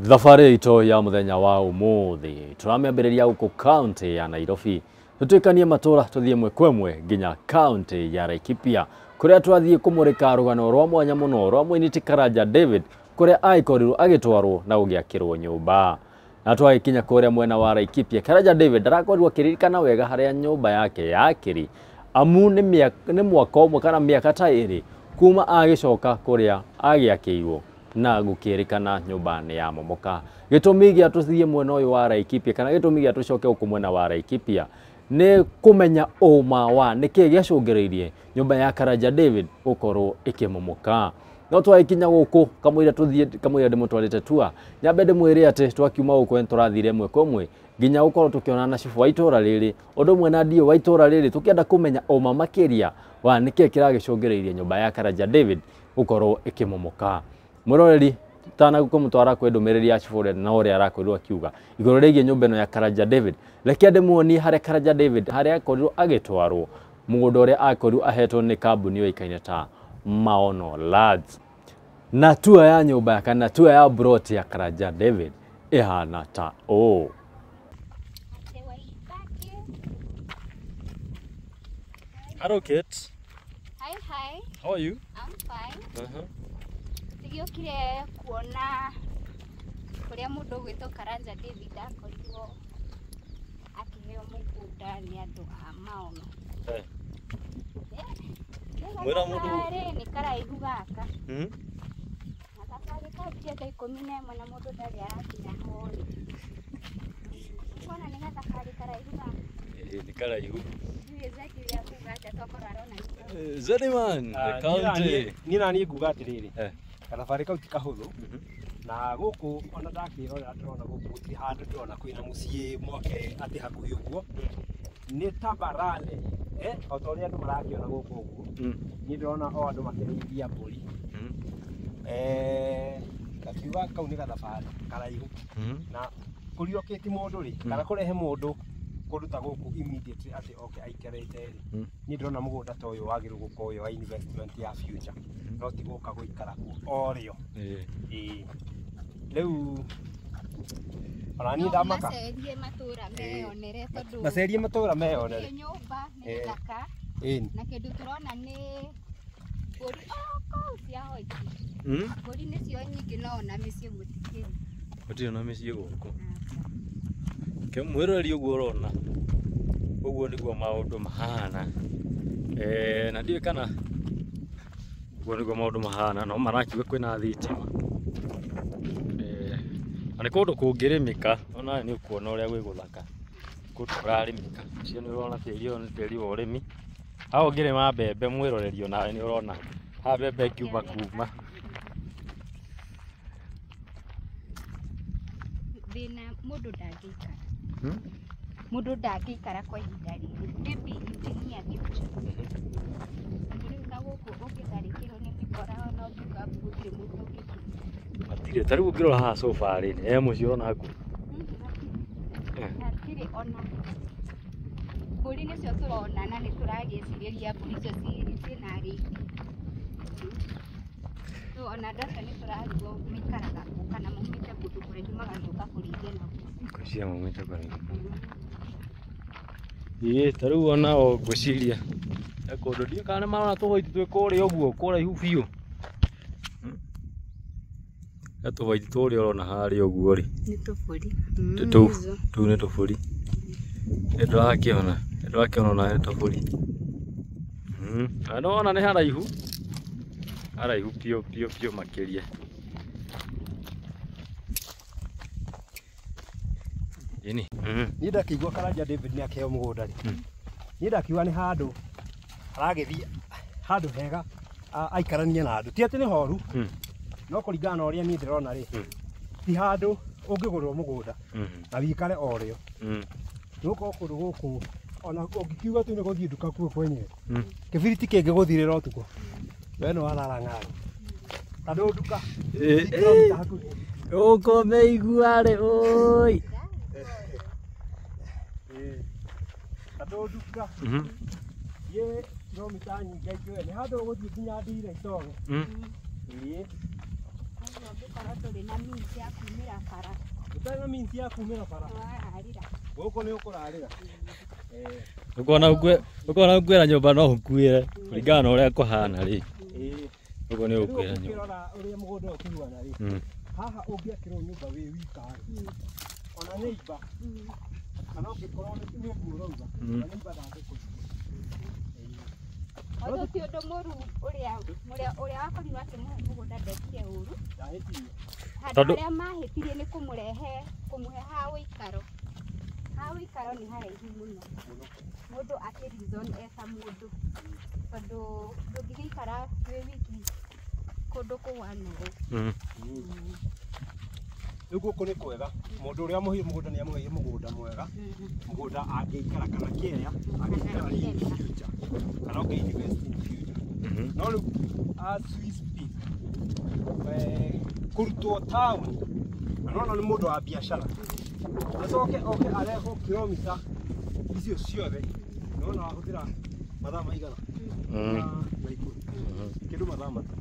Thabarĩ itũ ya mũthenya wa ũmũthĩ tũramĩambĩrĩria gũkũ kaunti ya Nairobi tũtuĩkanie matũra tũthiĩ ĩmwe kwa ĩmwe nginya kaunti ya Laikipia kũrĩa twathiĩ kũmũrĩka rũgano rwa mwanya mũno rwa mũini ti Karanja David kũrĩa agĩkorirwo agĩtwarwo na gũgĩakĩrwo nyũmba. Na twagĩkinya kũrĩa mwena wa Laikipia, Karanja David ndarakorirwo akĩririkana wega harĩa nyũmba yake yakĩrĩ amu nĩ mwaka ũmwe kana mĩaka ta ĩrĩ kuma agĩcoka kũrĩa agĩakĩirwo na gũkĩrĩkana nyũmba nĩ ya momoka. Gĩtũmi gĩa tũthiĩ mwena ũyũ wa Laikipia kana gĩtũmi gĩa tũcoke gũkũ mwena wa Laikipia nĩ kũmenya ũma wa nĩkĩĩ gĩacũngĩrĩirie nyũmba ya Karanja David gũkorwo ĩkĩmomoka. No twagĩkinya gũkũ kamũira ndĩmũtwarĩte tua nyambe ndĩmwĩre atĩ twakiuma gũkũ tũrathire ĩmwe kwa ĩmwe nginya gũkorwo tũkĩona na cibũ wa itũra rĩrĩ ũndũ ũmwe na ndio wa itũra rĩrĩ tũkĩenda kũmenya ũma makĩria wa nĩkĩĩ kĩragĩcũngĩrĩirie nyũmba ya Karanja David gũkorwo ĩkĩmomoka. Mũroreri tanagũkũmũtwara kwĩ ndũmĩrĩri ya cibũ ũrĩa na ũrĩa arakorirwo akiuga igũrũ rĩgiĩ nyũmba ĩno ya Karanja David, reke ndĩmuonie harĩa Karanja David harĩa akorirwo agĩtwarwo mũgũnda ũrĩa akorirwo ahetwo nĩ kambuni yoĩkaine ta Maono Lads. Na tua ya nyũmba kana tua ya broti ya Karanja David ĩhana ta ũũ. Hello kids. Hi, hi. How are you? I'm fine. Ndigiokire kuona kuria mundu gwitwo Karanja David akorirwo akiheo mũgũnda nĩ andũ a Maono. Mwĩra mũndũ nĩ karaihu gaka. Na thabarĩ kanjia thaa 11 na mũndũ ndarĩ arakinya honi. Kuona nĩ gathabarĩ karaihu gaka. Nĩ karaihu. Zediman, county. Ni nani nguga atiriri. Gathabarĩ kau ti kahũthũ. Na gũkũ ona ndakĩrora ndĩrona gũkũ ti handũ ndĩrona kwĩna mũciĩ mwake atĩ hakuhĩ ũguo. Nĩ tambarare. O ta ũrĩa andũ marakĩona gũkũ ũguo. Niĩ ndĩrona o andũ makĩrĩithia mbũri. Gakiuga kau nĩ gathabarĩ karaihu. Na kũriũkĩti mũndũ rĩ kana kũrehe mũndũ kũndũ ta gũkũ immediately atĩ oke aikarĩte rĩ. Niĩ ndĩrona mũgũnda ta ũyũ wagĩrĩirwo gũkorwo wa investment ya future. No ti gũka gũikara kuo o rĩo. Rĩu ona niĩ ndamaka macerie matũra meyonere tondũ macerie matũra meyonere nyũmba nĩ thaka na kĩndũ tũrona nĩ mbũri kũu cia hoiti. Mbũri nĩcio nyingĩ no na mĩciĩ gũtikĩrĩ. Gũtirĩ na mĩciĩ gũkũ. Mwĩroreri ũguo ũrona ũguo nĩguo maũndũ mahana. Na ndiũĩ kana ũguo nĩguo maũndũ mahana no marakiuga kwĩna thitima. Na nĩ kũndũ kũngĩrĩmĩka ona nĩ ũkuona ũrĩa gwĩ gũthaka kũndũ kũrarĩmĩka. Ũcio nĩ ũrona tĩri ũyũ nĩ tĩri wa ũrĩmi. Haha ũngĩrĩma mbembe mwĩroreri onawe nĩ ũrona haha mbembe ĩkiuma kuma. Thĩna mũndũ ndangĩikara. Mũndũ ndangĩikara kwa ihinda rĩrĩ. Maybe in near future. Rĩu na gũkũ ũngĩtharĩkĩrwo nĩ mĩkora ona ũngiuga gũtirĩ mũndũ ũngĩkinya. Matirĩ ta rĩu ũngĩrora haha sofa-rĩ mũciĩ ũrona hakuhĩ. Hatirĩ ona. Mbũri nĩcio tũrona na nĩ tũragĩcirĩria mbũri icio ciĩna arĩithi. Ona ndaka nĩ tũrarigwo maikaraga kũ kana maumĩte kũndũ kũraihu magagĩũka kũrĩithia nao. Ngwĩciria maumĩte kũraihu. Ta rĩu ona o ngwĩciria kũndũ ndiũĩ kana nĩ marona tũhwaiti twĩ kũrĩa ũguo kũraihu biũ. Tũhwaiti tũrĩa ũrona harĩa ũguo rĩ. Nĩ tũbũri. Tũu nĩ tũbũri. Ndĩrakĩona ona nĩ tũbũri. Na ona nĩ haraihu. Haraihu piũ makĩria. Ini. Niĩ ndakĩigua Karanja David nĩ akĩheo mũgũnda rĩ. Niĩ ndakiuga nĩ handũ aragĩthiĩ handũ hega aikaranie na andũ. Ti atĩ nĩ horu. No kũringana na ũrĩa niĩ ndĩrona rĩ. Ti handũ ũngĩgũrĩrwo mũgũnda na wĩikare o rĩo. Nĩgũkorwo kũndũ gũkũ ona ũngĩkiuga tu nĩ gũthiĩ nduka kuo kwenyewe. Kĩbiriti kĩngĩgũthirĩra ũtukũ. We nĩ warara ng'ari. Tandũ nduka. Ũkũmeigua rĩ oi. Tandũ nduka. Ye kilomita nyingĩ nĩ handũ ũgũthiĩ nginya Ndire Itogo. koguo ngĩkorwo ndũrĩ na means ya kumĩra bara Ũtarĩ na means ya kumĩra bara. nĩwararĩra. Gũkũ nĩ ũkũrarĩra. Ũkona ũkwĩra nyũmba no ũkuĩre kũringana na ũrĩa kũhana rĩ. Ũguo nĩ Rĩu ũkwĩra nyũmba. ũkĩrora ũrĩa mũgũnda ũyũ ũkĩhuana rĩ. Haha ũngĩakĩrwo nyũmba wĩ wika rĩ. Ona neighbor kana ũngĩkorwo nĩ ũguo ũrauga. Ona neighbor ndangĩkũigua. Ũndũ ti ũndũ mũru ũrĩa wakorirwo akĩmũhe mũgũnda ndekire ũru. Ndahĩtirie. Handũ harĩa mahĩtirie nĩ kũmũhe ha ũikaro. Ha ũikaro nĩ haraihu mũno. Mũndũ akĩ-reason eta mũndũ. Tondũ ndũngĩgĩikara wĩ wiki kũndũ kũhana ũũ. Rĩu gũkũ nĩ kwega. Mũndũ ũrĩa amũheire mũgũnda nĩ amũheire mũgũnda mwega. Mũgũnda angĩikara kana kĩrĩa angĩikara in future. Kana ũngĩ-invest in future. No rĩu as we speak, kũrutwo taũni, na no nĩ mũndũ wa biacara. Acoke oke arehwo kilomita icio ciothe. Nĩwona wahũthĩra mathaa maigana? Kĩndũ mathaa matatũ.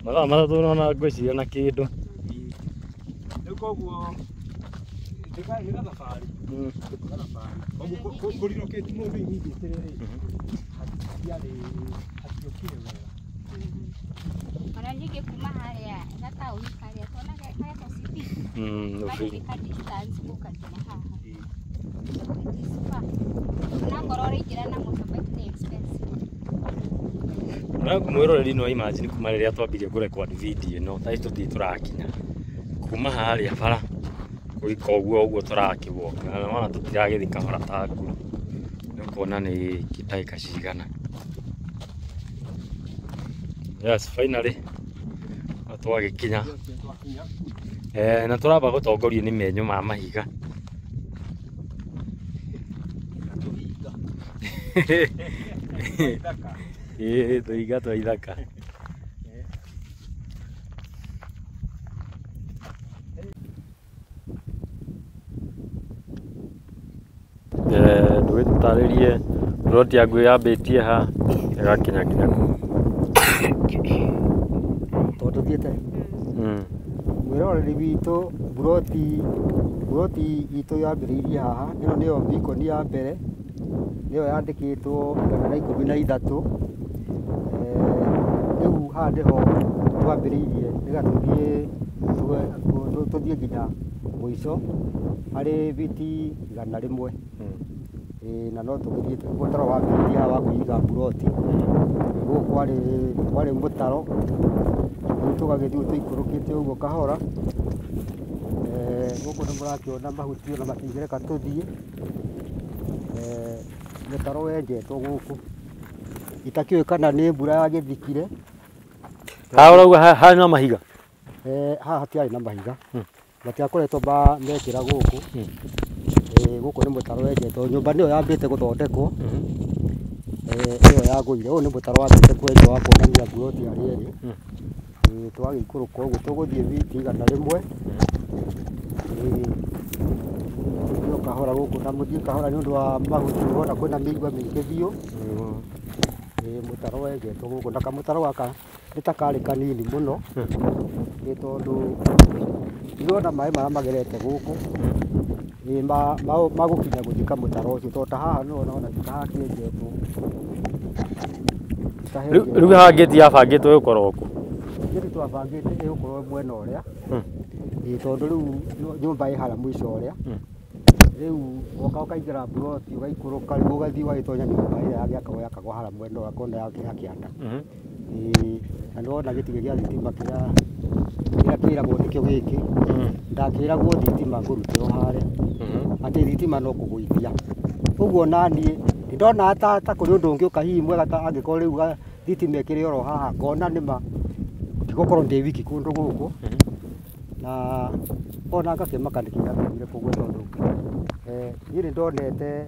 Mathaa matatũ nona ngwĩciria na kĩndũ. Rĩu koguo nĩ gathabarĩ. Koguo kũrirũkĩti mũndũ immediately rĩ. Hatiokire wega. Ona ningĩ kuma harĩa gataũni karĩa tuonaga hetwo city. Ka distance gũkakinya haha. Onakorwo ũraingĩra na motorbike nĩ expensive. Mwĩroreri no imagine kuma rĩrĩa twambirie kũrecord video ĩno thaa ici tũtirĩ tũrakinya kuma harĩa bara kũrika ũguo tũrakĩwalk na wona tũtiragĩthiĩ kahora ta nguru nĩũkuona nĩ ndagĩka cigana. Yes, finally twagĩkinya na tũramba gũtongorio nĩ menyũ ma mahiga. Tũhiga twa ithaka. Ndũgĩtũtarĩrie plot yaku yambĩtie ha ĩgakinya nginya kũ? Tondũ thiĩte mwĩroreri witũ buroti itũ yambĩrĩirie haha. Ĩno nĩyo beacon ya mbere, nĩyo yandĩkĩtwo 113. Rĩu haha nĩho twambĩrĩirie nĩgetha tũthiĩ nginya mũico harĩ biti 100. Na no tũgĩthiĩ mũtaro wambĩrĩirie haha wa kũiga buroti. Gũkũ kwarĩ mũtaro, rĩu tũgagĩthiĩ tũikũrũkĩte ũguo kahora. Gũkũ nĩ mũrakĩona mahuti ona matingĩreka tũthiĩ. Mũtaro wenjetwo gũkũ, itakĩũĩ kana nĩ mbura yagĩthikire. Haha ũrauga harĩ na mahiga? Haha hatiarĩ na mahiga, matiakoretwo mekĩra gũkũ. Gũkũ nĩ mũtaro wenjetwo, nyũmba nĩyo yambĩte gũthondekwo. Ĩyo yagũire, ũyũ nĩ mũtaro wambĩte kwenjwo wa kuonania buroti harĩa ĩrĩ. Twagĩikũrũka ũguo tũgũthiĩ biti 100. Tũthiĩ kahora gũkũ na mũthiĩ kahora nĩ ũndũ wa mahuti, nĩwona kwĩna mĩigua mĩingĩ biũ. Mũtaro wenjetwo gũkũ, na kamũtaro gaka nĩ ta karĩ kanini mũno, nĩ tondũ nĩwona maĩ marĩa magerete gũkũ magũkinya gũthika mũtaro ũcio, tondũ ta haha nĩwona ti haha kĩenjetwo. Rĩu haha gate yabangĩtwo ĩgũkorwo kũ? Gate twabangĩte ĩgũkorwo mwena ũrĩa, tondũ rĩu nyũmba ĩ harĩa mũico ũrĩa. Rĩu woka ũkaingĩra buroti ũgaikũrũka, rĩu ũgathiĩ ũgagĩtonya nyũmba ĩrĩa yakagwo harĩa mwena ũrĩa kona ya kĩanda. Na nĩwona gĩtugĩ gĩa thitima kĩrĩa kĩragwo nĩkĩo gĩkĩ. Ndakĩragwo thitima ngũrutĩrwo harĩa, atĩ thitima no kũgũithia. Ũguo naniĩ ndona ta kũrĩ ũndũ ũngĩ ũka hihi mwega ta angĩkorwo rĩu thitima ĩkĩrĩ oro haha, ngona nĩma ndigũkorwo ndĩ wiki kũndũ gũkũ. Na ona ngakĩmaka nĩkĩ ngathiire kũguo, tondũ niĩ nĩndonete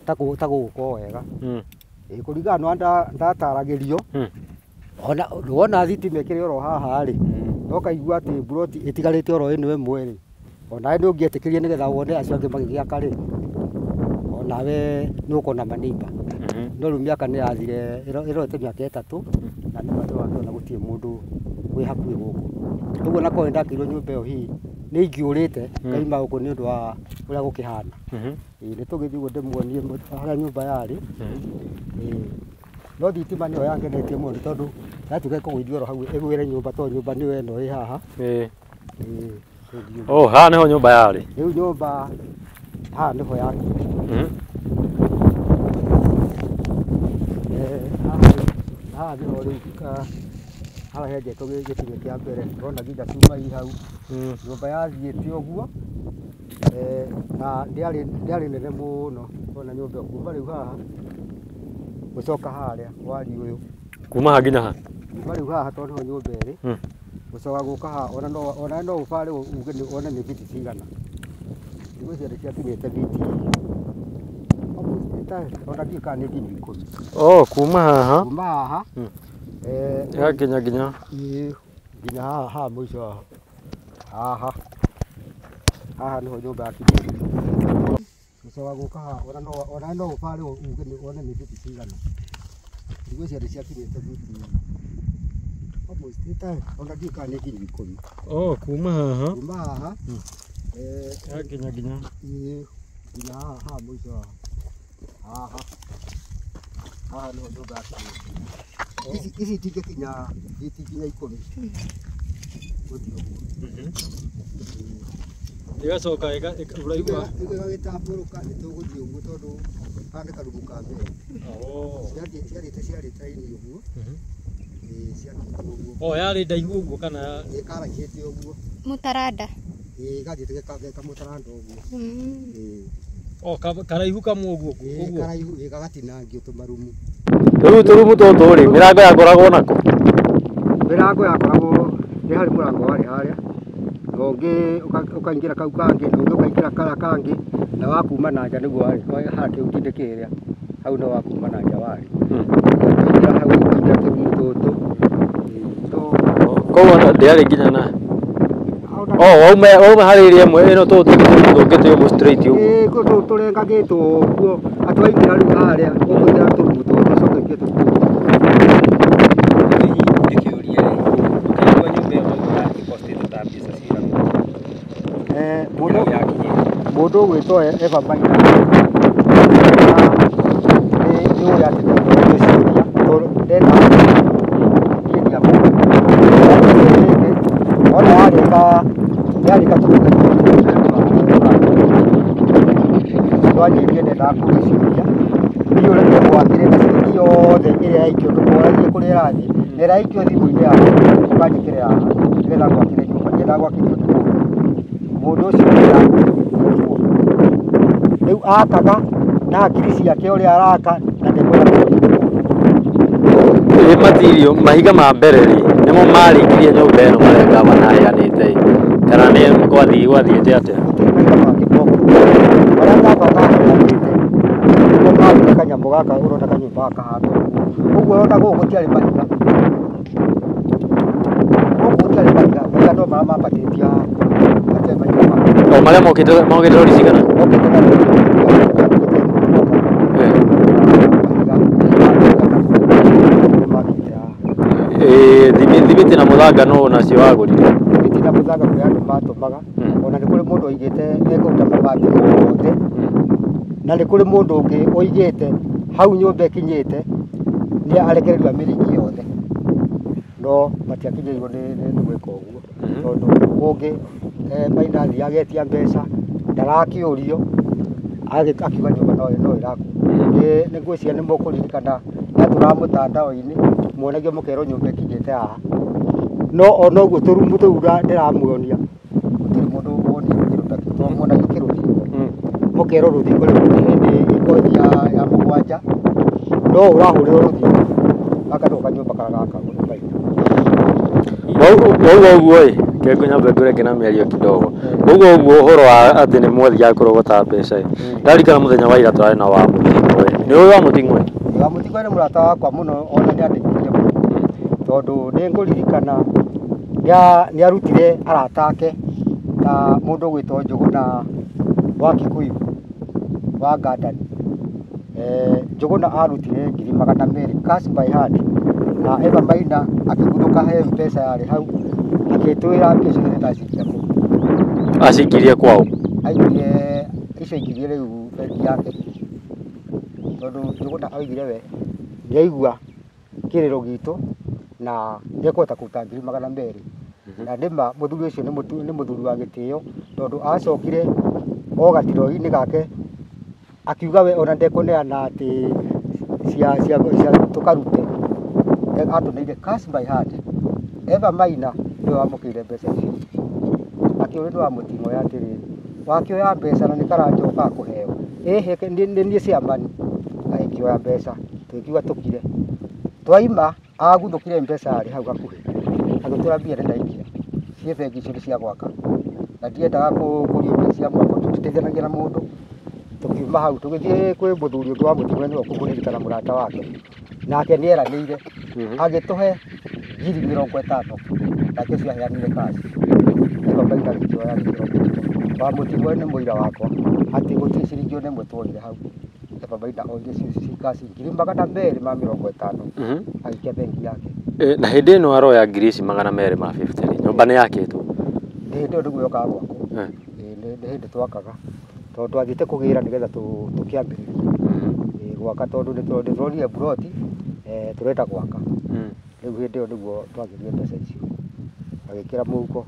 ta gũgũkorwo wega. Kũringana na ndataragĩrio, wona thitima ĩkĩrĩ oro haha rĩ, no kaigua atĩ buroti ĩtigarĩte oro ĩno ĩmwe rĩ, onawe nĩũngĩetĩkĩria nĩgetha wone acio angĩ magĩgĩaka rĩ, onawe nĩũkona maneiba. no rĩu mĩaka nĩ yathire ĩroete mĩaka 3 na nĩ bado wakĩona gũtirĩ mũndũ wĩ hakuhĩ gũkũ. Ũguo na korwo ndakĩirwo nyũmba ĩyo hihi nĩ ingĩũrĩte ngaima gũkũ nĩ ũndũ wa ũrĩa gũkĩhana. Nĩ tũgĩthiĩ ũguo ndĩmuonie harĩa nyũmba yarĩ. No thitima nĩyo yangenetie mũno tondũ yatuĩka kũgũithia oro hau ĩgwĩre nyũmba tondũ nyũmba nĩyo ĩno ĩ haha. Haha nĩho nyũmba yarĩ. Rĩu nyũmba haha nĩho yakire. Haha nĩho rĩu haha henjetwo gĩtina kĩa mbere ndona nginya cuma i hau. Nyũmba yathiĩte ũguo na ndĩarĩ nene mũno ona nyũmba kuma rĩu haha gũcoka harĩa wariĩ ũyũ. Kuma haha nginya haha? Kuma rĩu haha tondũ nĩho nyũmba ĩrĩ gũcoka gũka haha ona no ũbare uge one nĩ biti cigana. Thikũ ici nĩciakinyĩte biti ona ndiũĩ kana nĩ nginya 10. Kuma haha? Kuma haha ĩgakinya nginya nginya haha mũico haha. Haha nĩho nyũmba yakinyĩte. Gũcoka gũka haha ona no ũbare uge one nĩ biti cigana. Thikũ ici nĩciakinyĩte biti ona ndiũĩ kana nĩ nginya 10. Kuma haha? Kuma haha ĩgakinya nginya nginya haha mũico haha. Haha nĩho nyũmba yakinyĩte. Ici itingĩkinya biti nginya 10 gũthiĩ ũguo. Igacoka ũraihu wa ĩgagĩtambũrũka nĩtũgũthiĩ ũguo tondũ haha nĩ karumu ka mbere. Ciarĩte raini ũguo. Ciarĩte ũguo. Yarĩ ndaihu ũguo kana ĩkaraihĩte ũguo. Mũtaranda. Ĩgathiĩte kamũtaranda ũguo. Karaihu kamwe ũguo? Karaihu gagatinangio tũmarumu. Rĩu tũrumu tũtũ rĩ, mĩrango yakoragwo nako? Mĩrango yakoragwo nĩ harĩ mũrango warĩ harĩa na ũngĩ ũkaingĩra kau kangĩ na ũngĩ ũkaingĩra kara kangĩ na wakuma na nja nĩguo warĩ haha kĩu-inĩ kĩrĩa hau no wakuma na nja warĩ. Ũkaingĩra hau ũkaingĩra tũrumu tũtũ. Koguo ndĩarĩ nginya na wauma harĩ ĩrĩa ĩmwe ĩno tũngĩte ũguo straight ũguo? Tũtũ tũrengagĩtwo ũguo atĩ waingĩra rĩu harĩa ũkũingĩra tũrumu tũtũ ũcoke ũingĩre tũrumu tũtũ. Mũndũ ũgwĩtwo Eva Maina nĩ ũrĩa atĩtĩte ciũria tondũ ndenda kĩendia mũndũ ona yarĩka twanyirie ndendaga kũgĩciũria niĩ ũrĩa gwakĩre na ciringi yothe ĩrĩa yaikio ndũkoragie kũrĩa ĩrathiĩ na ĩrĩa yaikio thimũ-inĩ yaku ũkanjĩkĩrĩra haha nĩgetha gwakĩre nyũmba nyendaga gwakĩrio mũndũ ũcio rĩu akaga na hakiri ciake ũrĩa araka na matirio mahiga ma mbere rĩ nĩmo marĩkirie nyũmba ĩno marĩa ngavana aheanĩte kana nĩ gwathiĩte atĩa? marĩa ngavana aheanĩte nĩmo marĩ kanyamũ gaka ũrona kanyũmba gaka haha ũguo ũrona gũkũ gũtiarĩ mahiga. Gũkũ gũtiarĩ mahiga, mahiga no marĩa mambatĩtio haha. Marĩa mokĩte rori cigana? Thimiti na mũthanga no nacio wagũrire? Thimiti na mũthanga kũrĩ andũ matũmaga ona nĩ kũrĩ mũndũ ũigĩte ekũruta mabati mothe na nĩ kũrĩ mũndũ ũngĩ ũigĩte hau nyũmba ĩkinyĩte nĩ arekererio mĩrĩngi yothe no matiakinyĩirwo nĩ gwĩka ũguo tondũ ũngĩ Maina athiĩ agetia mbeca ndarakĩũrio akiuga nyũmba no ĩrakwo. Nĩ ngwĩciria nĩ mũkũririkana yatũraga mũtandao-inĩ muonagio mũkerwo nyũmba ĩkinyĩte haha no ona ũguo tũrumu tũu ndĩramuonia gũtirĩ mũndũ wonire kĩruta tondũ muonagio kĩrũthi mũkerwo rũthingo rĩu nĩ ngothi ya mũgwanja no ũrahũrĩrwo rũthingo gaka no kanyũmba gaka Wauga ũguo ĩ kĩngũ nyambe ngũrenge na mĩario kidogo. Wauga ũguo ũhoro wa atĩ nĩ mwathiaga kũrogota mbeca ĩ ndarikana mũthenya wa ira twarĩ na wa Mũting'o ĩ nĩ ũyũ wa Mũting'o ĩ? Wa Mũting'o nĩ mũrata wakwa mũno ona nĩ andeithirie mũno tondũ nĩ ngũririkana nĩ arutire arata ake na mũndũ ũgwĩtwo Njũgũna wa Kikuyu wa Ngandani Njuguna arutire 200,000 cash by hand na Eva Maina akiguduka he mpesa yari hau akitwira mbeca icio ndacikia ku Acikirie kwao aikie icio ikirie riu bengi yake tondu Njuguna oigire we nĩaigua kĩrĩro gitu na nĩekũhota kũruta 200,000 na nĩma mũthuri ũcio nĩ mũthuri wa gĩtĩo tondu acokire o gatiro-inĩ gake akiuga we ona ndekũneana atĩ cia tũkarute atũneire cash by hand. Eva Maina nĩwe wamũkĩire mbeca icio akĩũria nĩ wamũting'oya atĩrĩrĩ wakĩoya mbeca na nĩ karanjoka kũheo nĩ niĩ ciamani agĩkĩoya mbeca tũkiuga tũkire twaima aguthũkire mbeca arĩ hau gakuhĩ agĩtwĩra mbia ndaingĩra ciĩ bengi icio nĩ cia gwaka na ndiendaga kũrio mbia cia mwako tũtiteithanagia na mũndũ tukiuma hau tugithie kwĩ mũthuri ũngĩ wa mũting'oe nĩwe ũkũmũririkana mũrata wake nake nĩeranĩire agĩtũhe 50,000 nake ũcio aheanire cash. Eva Maina agĩkĩoya wa mũting'oe nĩ mũira wakwa atĩ gũtirĩ ciringi ona ĩmwe tuonire hau. Eva Maina oire cash 250,000 agĩikia bengi yake. Na hĩndĩ ĩno aroya 250,000 nyũmba nĩ yakĩtwo Nĩ hĩndĩ ĩyo nĩguo yokaga gwakwo nĩ hĩndĩ twakaga tondũ twathiĩte kũgĩra nĩgetha tũkĩambĩrĩria gwaka tondũ nĩtũronire buroti tũrenda gwaka rĩu hĩndĩ ĩyo nĩguo twagĩrire mbeca icio agĩkĩra mũhuko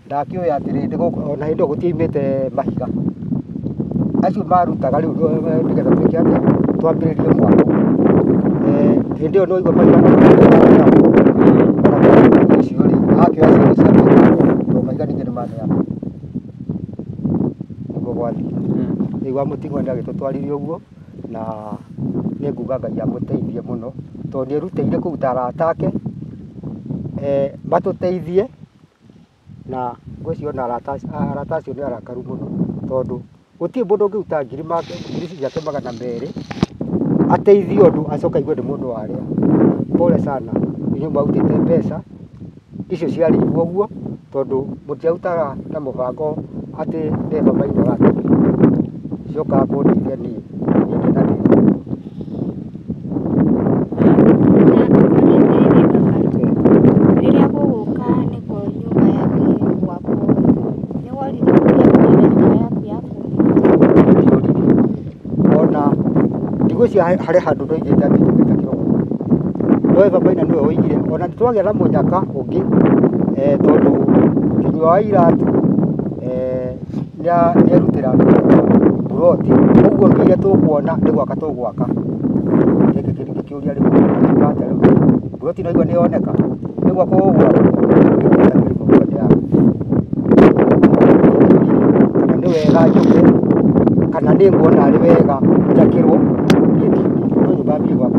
ndakĩoya atĩrĩrĩ ona hĩndĩ ĩyo gũtiaumĩte mahiga acio marutaga rĩu nĩgetha twĩke atĩa twambĩrĩrie mwako hĩndĩ ĩyo nĩwaigua mahiga icio rĩ akĩoya ciĩga cia tondũ mahiga ningĩ nĩmaneana nĩguo gwathiĩ rĩu wa mũting'oe nĩagĩtũtwarire ũguo na nĩ nguga Ngai amũteithie mũno tondũ nĩerutĩire kũruta arata ake matũteithie na ngwĩciria arata acio nĩ arakaru mũno tondũ gũtirĩ mũndũ ũngĩruta 200,000 ateithio ũndũ acoka igue nĩ mũndũ warĩa. Pole sana inyuĩ mwarutĩte mbeca icio ciarĩirwo ũguo tondũ mũtiarutaga na mũbango atĩ Eva Maina wake ciokaga kũndeithia niĩ ndĩna thĩna. Rĩrĩa gũgũka nĩguo nyũmba yake gwakwo nĩ worire kũrĩa nyũmba yaku yaku ona ndigwĩciria harĩ handũ ndoigĩte atĩ njũkĩte kĩroko no Eva Maina nĩwe woigire ona nĩtwagĩa na mũnyaka ũngĩ tondũ Kinyua wa Iratu nĩerutĩra buroti ũguo mbia tũkuona nĩ gwaka tũgwaka gĩkĩ kĩrĩa kĩũria rĩu buroti naigua nĩyoneka nĩ gwaka ũgwaka kana nĩ wega njũke kana nĩ nguona arĩ wega njakĩrwo no nyũmba mbia gwaka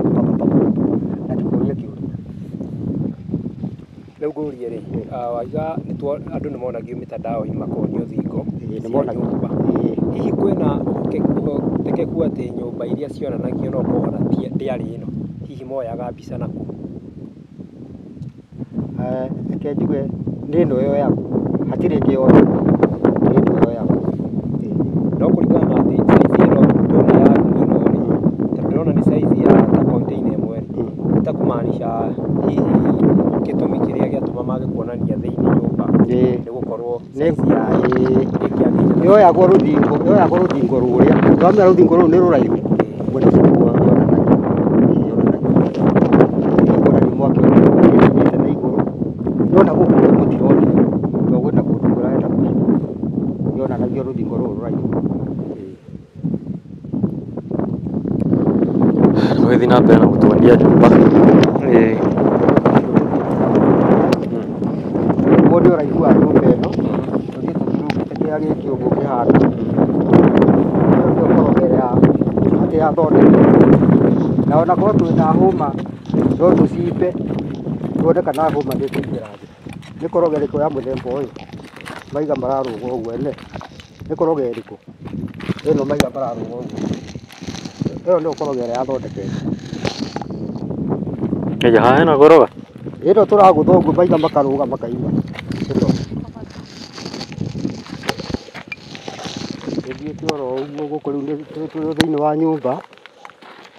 na ndikũria kĩũria rĩu ngũrie rĩ waiga andũ nĩmonagio mĩtandao-inĩ makonio thingo nĩmonagio hihi kwĩna ũhotekeku atĩ nyũmba iria cionanagio no kũhora ndĩarĩ ĩno hihi moyaga mbica naku reke njuge nĩ ĩno ĩyo yaku hatirĩ ĩngĩ yothe nĩ ĩno ĩyo yaku no kũringana na atĩ saizi ĩno ndona ya ĩno rĩ tondũ ndĩrona nĩ saizi ya ta container ĩmwe rĩ ĩtakumaanisha hihi gĩtũmi kĩrĩa gĩatũma mage kuonania thĩinĩ nyũmba nĩ gũkorwo saizi ya yoyagwo rũthingo rũrĩa twamĩra rũthingo rũu nĩ rũraihu gwena cikuo yonanagia mwaki ũrĩa na igũrũ nona gũkũ mũtironi tondũ gwĩna kũndũ kũrarenda kũhingwo yonanagio rũthingo rũu rũraihu. Tũgĩthiĩ na mbere na gũtuonia nyũmba ũguo nĩ ũraihu wa nyũmba ĩno tũthiĩ tũkĩrungĩte kĩrĩa gĩkĩ ũguo kĩhana nĩyo korogere atĩ yathondekwo na ona korwo twĩna hũma no tũcimbe tuone kana hũma nĩ ĩkũingĩra thĩ. Nĩ korogere ĩrĩkũ ya mũthemba ũyũ maiga mararũgwo ũguo ene nĩ korogere ĩrĩkũ ĩno maiga mararũgwo ũguo ĩyo nĩyo korogere yathondeketwo. Eja haha hena koroga ĩno tũragũtha ũguo maiga makarũga makaima thiĩte oro ũguo gũkũ rĩu tũrĩ thĩinĩ wa nyũmba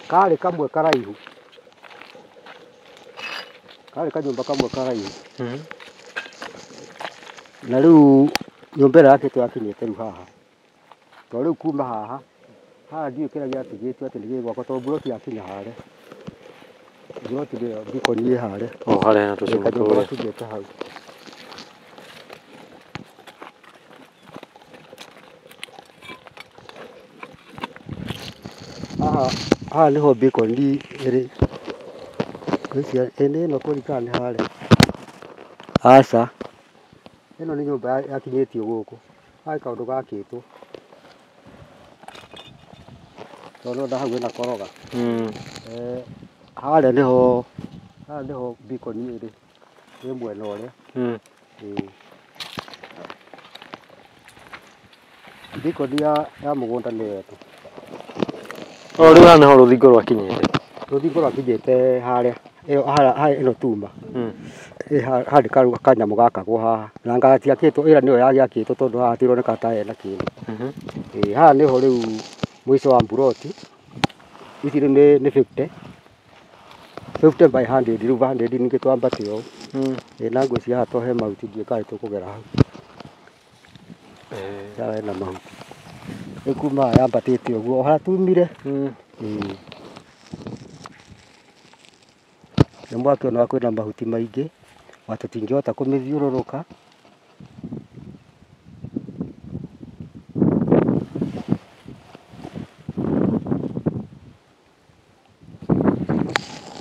Karĩ kamwe karaihu. Karĩ kanyũmba kamwe karaihu. Na rĩu nyũmba ĩrĩa yakĩtwo yakinyĩte rĩu haha. Tondũ rĩu kuma haha, haha ndiũĩ kĩrĩa gĩatigĩtwo atĩ nĩ gĩgwakwo tondũ mburoti yakinya harĩa. Mburoti nĩyo Beacon ĩ harĩa. Harĩa na tũcuma tũrĩa tũgĩte hau. Haha nĩho Beacon ĩrĩ. Ĩno ĩno kũringana nĩ harĩa. Aca. Ĩno nĩ nyũmba yakinyĩtio gũkũ. Harĩ kaũndũ gakĩtwo. Tondũ hau hena koroga. Harĩa nĩho Beacon ĩrĩ. Ĩ mwena ũrĩa. Beacon ya mũgũnda nĩyo ĩno. Rĩu haha nĩho rũthingo rwakinyĩte. Rũthingo rwakinyĩte harĩa. Harĩa ĩno tuma. Harĩ kanyamũ gakagwo haha. Na gatiakĩtwo ĩra nĩyo yagĩakĩtwo tondũ haha hatironeka ta hena kĩndũ. Haha nĩho rĩu mũico wa mburoti. Ici nĩ 50. 50 by 100. Rĩu 100 ningĩ twambate ũũ. Na ngwĩciria haha to he mahuti ndiũĩ kana tũkũgera hau. Haha hena mahuti. Rĩu kuma haha yambatĩte ũguo o harĩa tumire. Na mwakĩona kwĩna mahuti maingĩ. Tũtingĩhota kũmĩthiũrũrũka.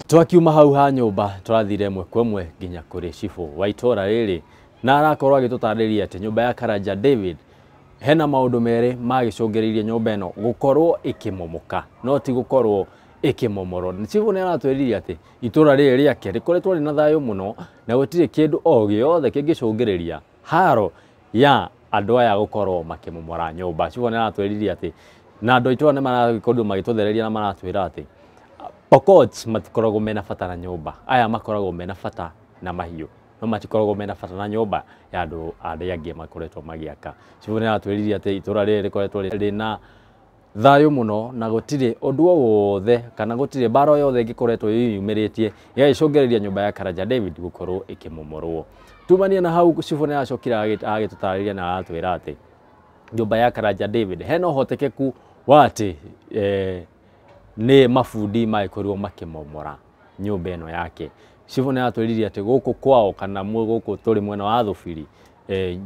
Twakiuma hau ha nyũmba tũrathire ĩmwe kwa ĩmwe nginya kũrĩ cibũ wa itũra rĩrĩ na arakorwo agĩtũtarĩria atĩ nyũmba ya Karanja David hena maũndũ merĩ magĩcũngĩrĩirie nyũmba ĩno gũkorwo ĩkĩmomoka no ti gũkorwo ĩkĩmomorwo. Cibũ nĩ aratwĩririe atĩ itũra rĩrĩ rĩake rĩkoretwo rĩna thayũ mũno na gũtirĩ kĩndũ o gĩothe kĩngĩcũngĩrĩria haro ya andũ aya gũkorwo makĩmomora nyũmba. Cibũ nĩ aratwĩririe atĩ na andũ itũra nĩ marakorwo magĩtũthereria na maratwĩra atĩ Pokot matikoragwo mena bata na nyũmba. Aya makoragwo mena bata na mahiũ. No matikoragwo mena bata na nyũmba ya andũ arĩa angĩ makoretwo magĩaka. Cibũ nĩ aratwĩririe atĩ itũra rĩrĩ rĩkoretwo rĩna thayũ mũno na gũtirĩ ũndũ o wothe kana gũtirĩ mbara o yothe ĩngĩkoretwo yumĩrĩtie ĩgagĩcũngĩrĩria nyũmba ya Karanja David gũkorwo ĩkĩmomorwo. Tumania na hau Cibũ nĩ acokire agĩtũtarĩria na aratwĩra atĩ nyũmba ya Karanja David hena ũhotekeku wa atĩ nĩ mabundi magĩkorirwo makĩmomora nyũmba ĩno yake. Cibũ nĩ aratwĩririe atĩ gũkũ kwao kana gũkũ tũrĩ mwena wa Thũbiri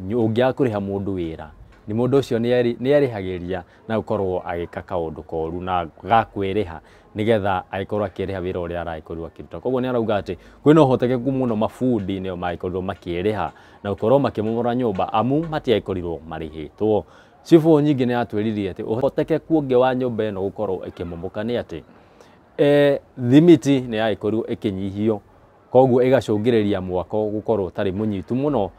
ũngĩaga kũrĩha mũndũ wĩra nĩ mũndũ ũcio nĩ arĩhagĩria na gũkorwo agĩka kaũndũ koru na gakwĩrĩha nĩgetha agĩkorwo akĩrĩha wĩra ũrĩa aragĩkorirwo akĩruta. Koguo nĩ arauga atĩ kwĩna ũhotekeku mũno mabundi nĩo magĩkorirwo makĩrĩha na gũkorwo makĩmomora nyũmba amu matiagĩkorirwo marĩhĩtwo. Cibũ nyingĩ nĩ atwĩririe atĩ ũhotekeku ũngĩ wa nyũmba ĩno gũkorwo ĩkĩmomoka nĩ atĩ thimiti nĩ yagĩkorirwo ĩkĩnyihio koguo ĩgacũngĩrĩria mwako gũkorwo ũtarĩ mũnyitu mũno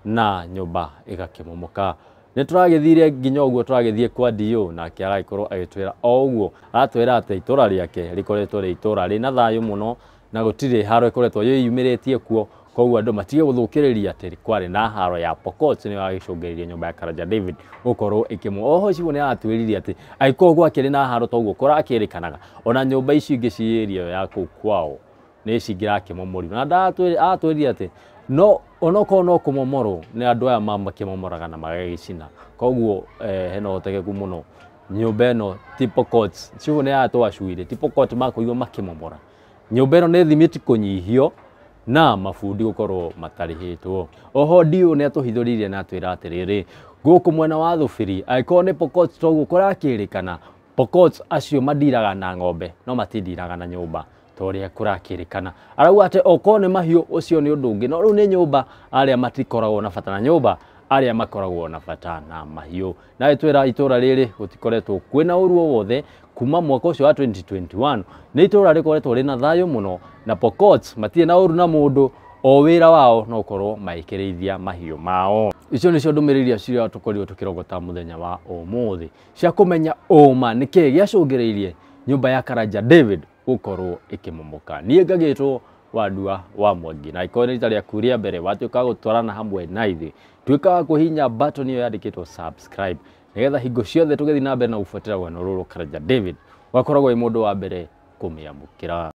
na nyũmba ĩgakĩmomoka. Nĩ tũragĩthire nginya ũguo tũragĩthiĩ kwa DO nake aragĩkorwo agĩtwĩra o ũguo aratwĩra atĩ itũra rĩake rĩkoretwo rĩ itũra rĩna thayũ mũno na gũtirĩ haro ĩkoretwo yĩyumĩrĩtie kuo. Koguo andũ matige gũthũkĩrĩria atĩ kwarĩ na haro ya Pokot nĩyo yagĩcũngĩrĩirie nyũmba ya Karanja David gũkorwo ĩkĩmwo. Oho Cibũ nĩ aratwĩririe atĩ angĩkorwo gwakĩrĩ na haro toguo kũrakĩrĩkanaga ona nyũmba ici ingĩ ci area ya kũu kwao nĩ cingĩrakĩmomorio. Na aratwĩria atĩ no onokorwo no kũmomorwo nĩ andũ aya makĩmomoraga na magagĩcina. Koguo hena ũhotekeku mũno nyũmba ĩno ti Pokot. Cibũ nĩ aratwacuire ti Pokot makorirwo makĩmomora. Nyũmba ĩno nĩ thimiti kũnyihio na mabundi gũkorwo matarĩhĩtwo. Oho DO nĩ atũhithũririe na atwĩra atĩrĩrĩ gũkũ mwena wa Thũbiri angĩkorwo nĩ Pokot toguo kũrakĩrĩkana Pokot acio mandiraga na ng'ombe no matindiraga na nyũmba torĩa kũrakĩrĩkana. Arauga atĩ okorwo nĩ mahiũ ũcio nĩ ũndũ ũngĩ no rĩu nĩ nyũmba arĩa matikoragwo na bata na nyũmba arĩa makoragwo na bata na mahiũ. Na agĩtwĩra itũra rĩrĩ gũtikoretwo kwĩna ũru o wothe kuma mwaka ũcio wa 2021 nĩ itũra rĩkoretwo rĩna thayũ mũno na Pokot matirĩ na ũru na mũndũ o wĩra wao no gũkorwo magĩkĩrĩithia mahiũ mao. Icio nĩcio ndũmĩrĩri ciria tũkorirwo tũkĩrogota mũthenya wa ũmũthĩ cia kũmenya ũma nĩkĩĩ gĩacũngĩrĩirie nyũmba ya Karanja David gũkorwo ĩkĩmomoka. Niĩ ngagĩtwo Wandua wa Mwangi na ĩkorwo nĩ rita rĩaku rĩa mbere watuĩka gũtwarana hamwe na ithuĩ tuĩka wa kũhihinya button ĩyo yandĩkĩtwo subscribe nĩgetha hingo ciothe tũgĩthiĩ na mbere na gũbuatĩra rũgano rũrũ Karanja David wakoragwo wĩ mũndũ wa mbere kũmĩamũkĩra.